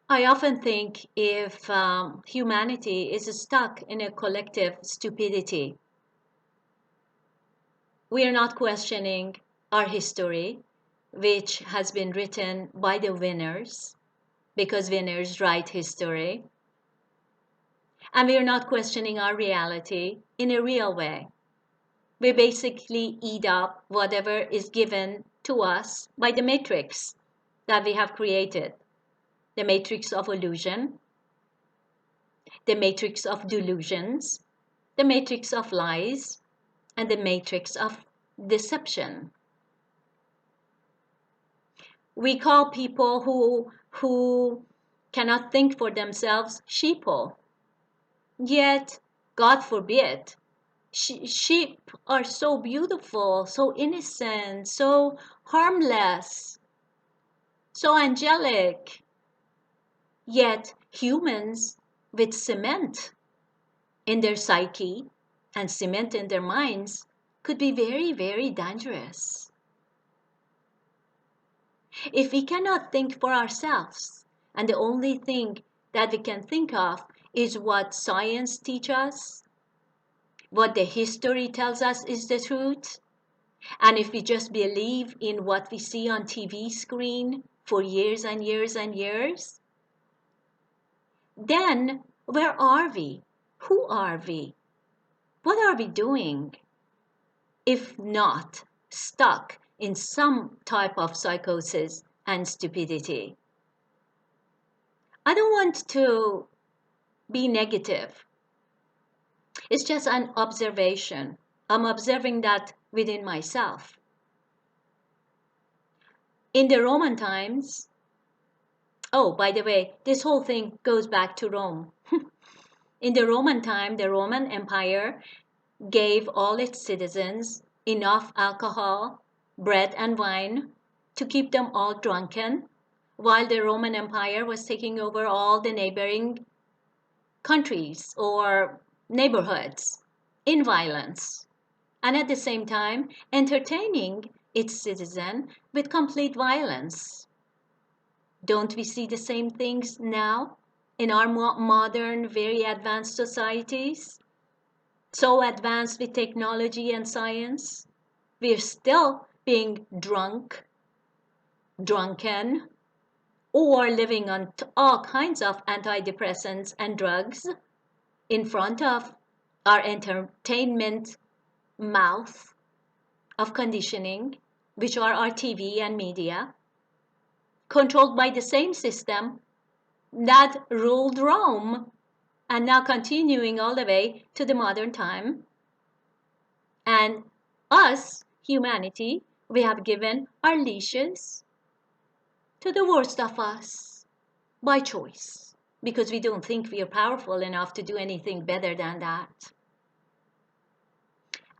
I often think if humanity is stuck in a collective stupidity, we are not questioning our history, which has been written by the winners, because winners write history. And we are not questioning our reality in a real way. We basically eat up whatever is given to us by the matrix that we have created, the matrix of illusion, the matrix of delusions, the matrix of lies, and the matrix of deception. We call people who cannot think for themselves sheeple. Yet, God forbid, sheep are so beautiful, so innocent, so harmless, so angelic. Yet, humans with cement in their psyche and cement in their minds could be very, very dangerous. If we cannot think for ourselves, and the only thing that we can think of is what science teaches us, what the history tells us is the truth, and if we just believe in what we see on TV screen for years and years and years, then where are we? Who are we? What are we doing? If not stuck in some type of psychosis and stupidity. I don't want to be negative. It's just an observation. I'm observing that within myself. In the Roman times, oh, by the way, this whole thing goes back to Rome. In the Roman time, the Roman Empire gave all its citizens enough alcohol, bread, and wine to keep them all drunken, while the Roman Empire was taking over all the neighboring countries or neighborhoods in violence, and at the same time entertaining its citizen with complete violence. Don't we see the same things now in our modern, very advanced societies? So advanced with technology and science, we're still being drunken, or living on all kinds of antidepressants and drugs in front of our entertainment mouth of conditioning, which are our TV and media, controlled by the same system that ruled Rome and now continuing all the way to the modern time. And us, humanity, we have given our leashes to the worst of us by choice because we don't think we are powerful enough to do anything better than that.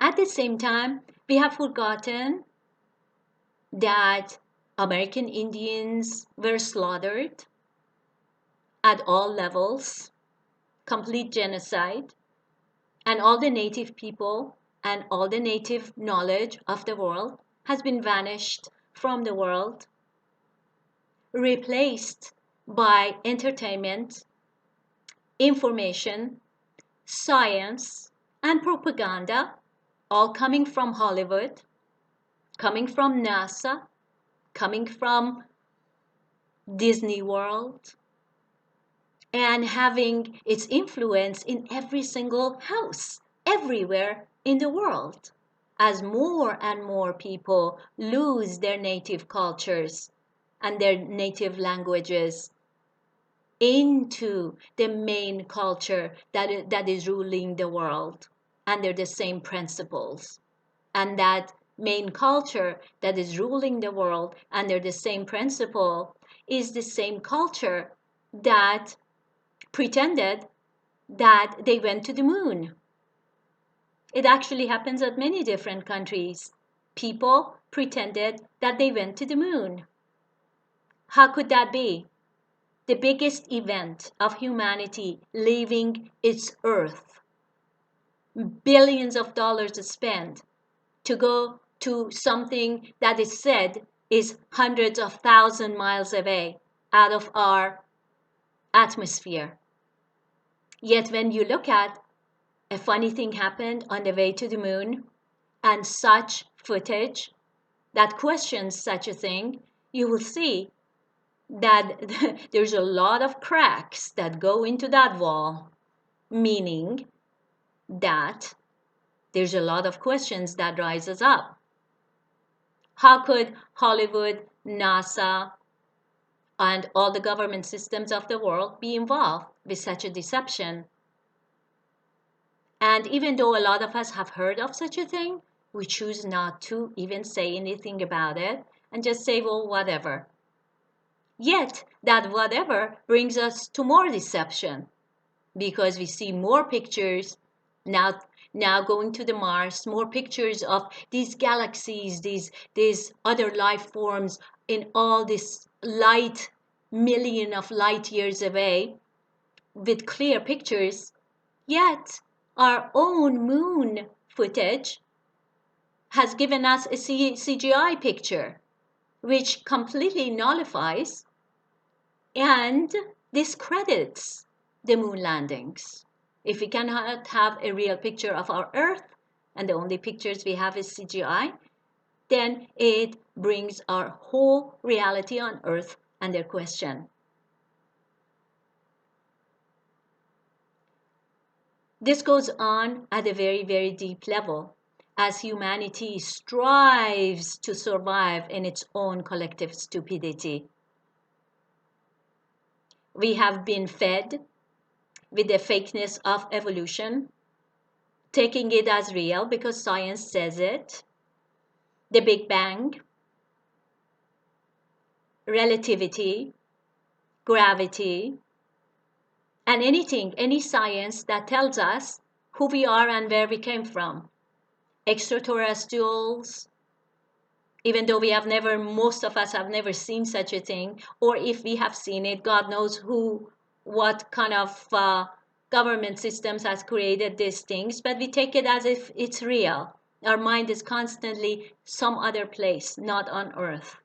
At the same time, we have forgotten that American Indians were slaughtered at all levels, complete genocide, and all the native people and all the native knowledge of the world has been vanished from the world, replaced by entertainment, information, science, and propaganda, all coming from Hollywood, coming from NASA, coming from Disney World, and having its influence in every single house, everywhere in the world. As more and more people lose their native cultures and their native languages into the main culture that is ruling the world under the same principles. And that main culture that is ruling the world under the same principle is the same culture that pretended that they went to the moon. It actually happens at many different countries. People pretended that they went to the moon. How could that be? The biggest event of humanity leaving its earth. Billions of dollars spent to go to something that is said is hundreds of thousand miles away out of our atmosphere. Yet when you look at a funny thing happened on the way to the moon and such footage that questions such a thing, you will see that there's a lot of cracks that go into that wall, meaning that there's a lot of questions that rises up. How could Hollywood, NASA, and all the government systems of the world be involved with such a deception? And even though a lot of us have heard of such a thing, we choose not to even say anything about it and just say, well, whatever. Yet, that whatever brings us to more deception because we see more pictures now going to the Mars, more pictures of these galaxies, these other life forms in all this light, million of light years away with clear pictures. Yet, our own moon footage has given us a CGI picture, which completely nullifies and discredits the moon landings. If we cannot have a real picture of our Earth, and the only pictures we have is CGI, then it brings our whole reality on Earth under question. This goes on at a very, very deep level as humanity strives to survive in its own collective stupidity. We have been fed with the fakeness of evolution, taking it as real because science says it, the Big Bang, relativity, gravity, and anything, any science that tells us who we are and where we came from. Extraterrestrials, even though we have never, most of us have never seen such a thing, or if we have seen it, God knows what kind of government systems has created these things, but we take it as if it's real. Our mind is constantly some other place, not on Earth.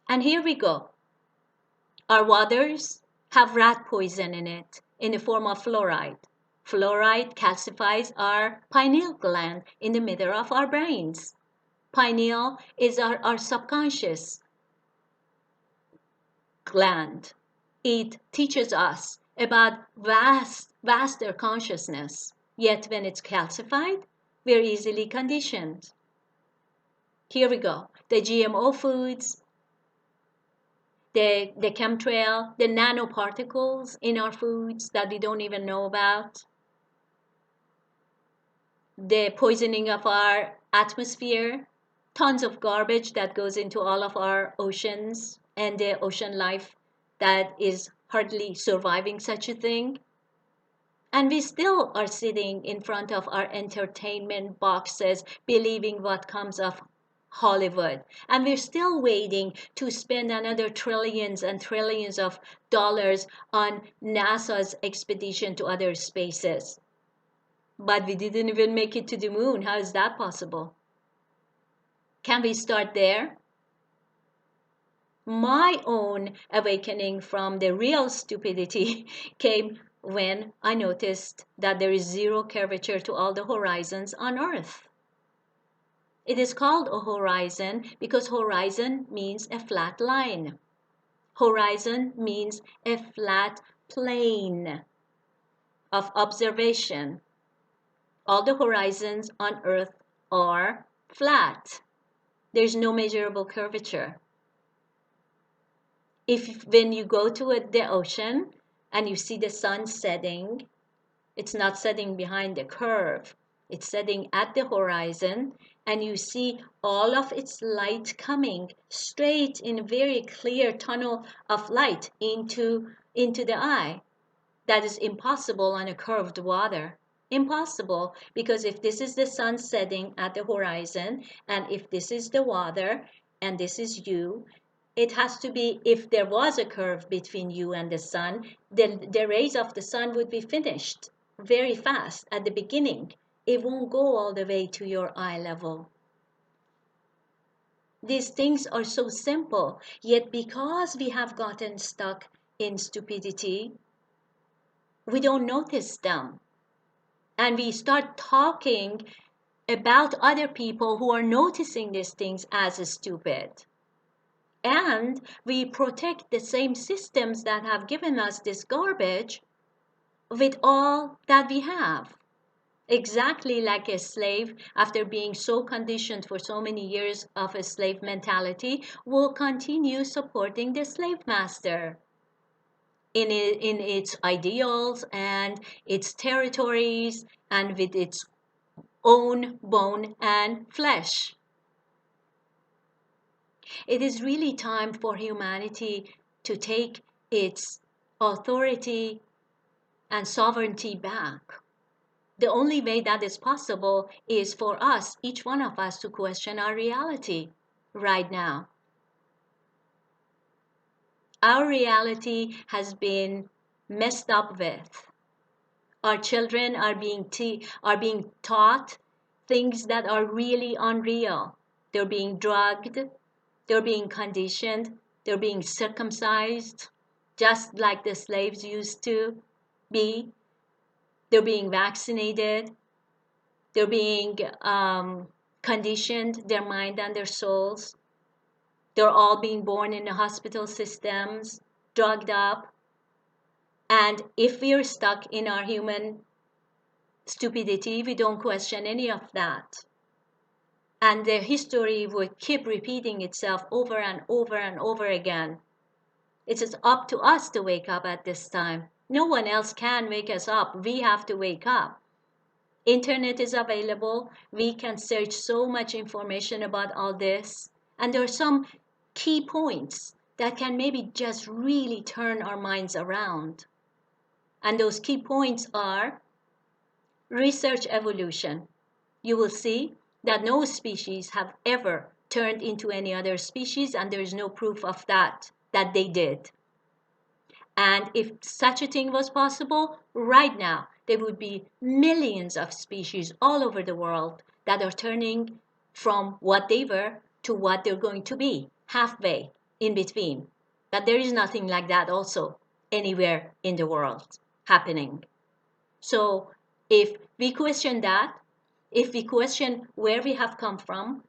And here we go. Our waters have rat poison in it in the form of fluoride. Fluoride calcifies our pineal gland in the middle of our brains. Pineal is our subconscious gland. It teaches us about vaster consciousness. Yet when it's calcified, we're easily conditioned. Here we go. The GMO foods, the chemtrail, the nanoparticles in our foods that we don't even know about, the poisoning of our atmosphere, tons of garbage that goes into all of our oceans and the ocean life that is hardly surviving such a thing. And we still are sitting in front of our entertainment boxes, believing what comes of Hollywood. And we're still waiting to spend another trillions and trillions of dollars on NASA's expedition to other spaces. But we didn't even make it to the moon. How is that possible? Can we start there? My own awakening from the real stupidity came when I noticed that there is zero curvature to all the horizons on Earth. It is called a horizon because horizon means a flat line. Horizon means a flat plane of observation. All the horizons on Earth are flat. There's no measurable curvature. If when you go to the ocean and you see the sun setting, it's not setting behind the curve. It's setting at the horizon and you see all of its light coming straight in a very clear tunnel of light into the eye. That is impossible on a curved water. Impossible, because if this is the sun setting at the horizon and if this is the water and this is you, it has to be, if there was a curve between you and the sun, the rays of the sun would be finished very fast at the beginning. It won't go all the way to your eye level. These things are so simple, yet because we have gotten stuck in stupidity, we don't notice them. And we start talking about other people who are noticing these things as stupid. And we protect the same systems that have given us this garbage with all that we have. Exactly like a slave, after being so conditioned for so many years of a slave mentality, will continue supporting the slave master in its ideals and its territories and with its own bone and flesh. It is really time for humanity to take its authority and sovereignty back. The only way that is possible is for us, each one of us, to question our reality right now. Our reality has been messed up with. Our children are being taught things that are really unreal. They're being drugged, they're being conditioned, they're being circumcised, just like the slaves used to be. They're being vaccinated, they're being conditioned, their mind and their souls. They're all being born in the hospital systems, drugged up. And if we're stuck in our human stupidity, we don't question any of that. And the history would keep repeating itself over and over and over again. It is up to us to wake up at this time. No one else can wake us up. We have to wake up. Internet is available. We can search so much information about all this. And there are some key points that can maybe just really turn our minds around. And those key points are: research evolution. You will see that no species have ever turned into any other species, and there is no proof of that they did. And if such a thing was possible, right now, there would be millions of species all over the world that are turning from what they were to what they're going to be, halfway in between. But there is nothing like that also anywhere in the world happening. So if we question that, if we question where we have come from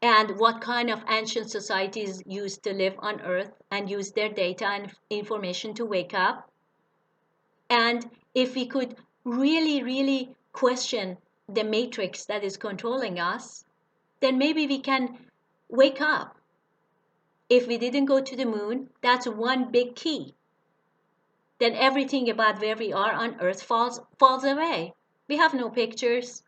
and what kind of ancient societies used to live on Earth and use their data and information to wake up, and if we could really, really question the matrix that is controlling us, then maybe we can wake up. If we didn't go to the moon, that's one big key. Then everything about where we are on Earth falls away. We have no pictures.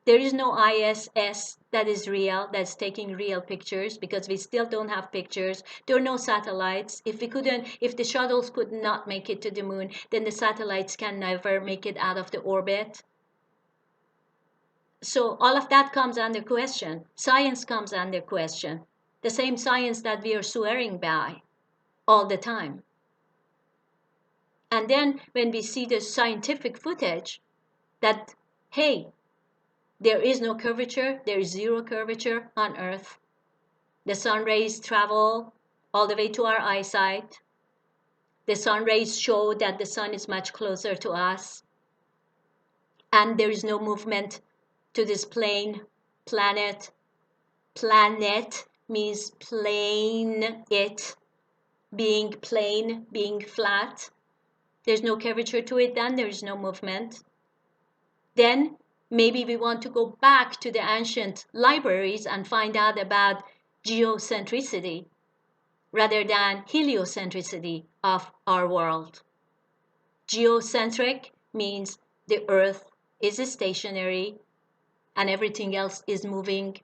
There is no ISS that is real, that's taking real pictures, because we still don't have pictures. There are no satellites. If the shuttles could not make it to the moon, then the satellites can never make it out of the orbit. So all of that comes under question. Science comes under question. The same science that we are swearing by all the time. And then when we see the scientific footage that, hey, there is no curvature, there is zero curvature on Earth. The sun rays travel all the way to our eyesight. The sun rays show that the sun is much closer to us. And there is no movement to this plane, planet. Planet means plane, it being plane, being flat. There's no curvature to it, then there is no movement. Then maybe we want to go back to the ancient libraries and find out about geocentricity rather than heliocentricity of our world. Geocentric means the Earth is stationary and everything else is moving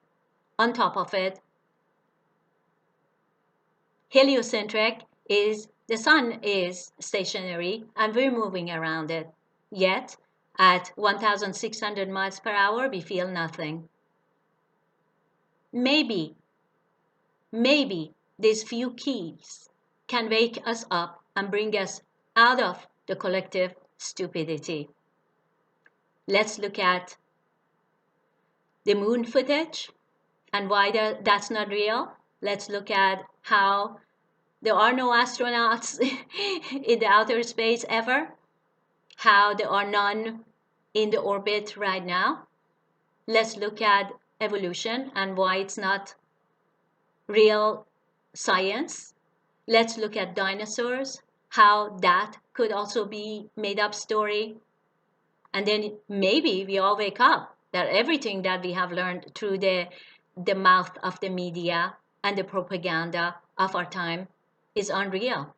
on top of it. Heliocentric is the sun is stationary and we're moving around it. Yet, at 1,600 miles per hour, we feel nothing. Maybe these few keys can wake us up and bring us out of the collective stupidity. Let's look at the moon footage and why that's not real. Let's look at how there are no astronauts in the outer space ever, how there are none in the orbit right now. Let's look at evolution and why it's not real science. Let's look at dinosaurs, how that could also be made up story. And then maybe we all wake up that everything that we have learned through the mouth of the media and the propaganda of our time is unreal.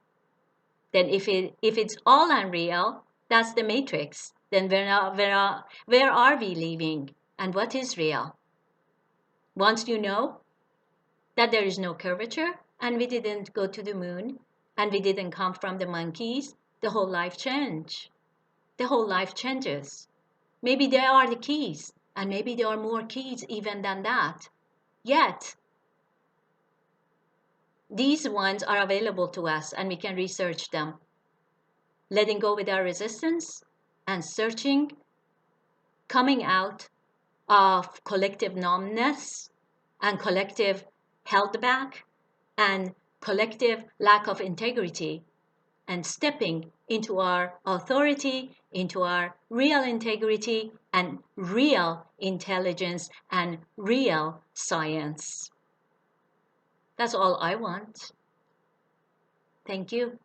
Then if it's all unreal, that's the matrix. Then where are we living and what is real? Once you know that there is no curvature and we didn't go to the moon and we didn't come from the monkeys, the whole life change. The whole life changes. Maybe there are the keys, and maybe there are more keys even than that. Yet, these ones are available to us and we can research them. Letting go with our resistance and searching, coming out of collective numbness and collective held back and collective lack of integrity, and stepping into our authority, into our real integrity and real intelligence and real science. That's all I want. Thank you.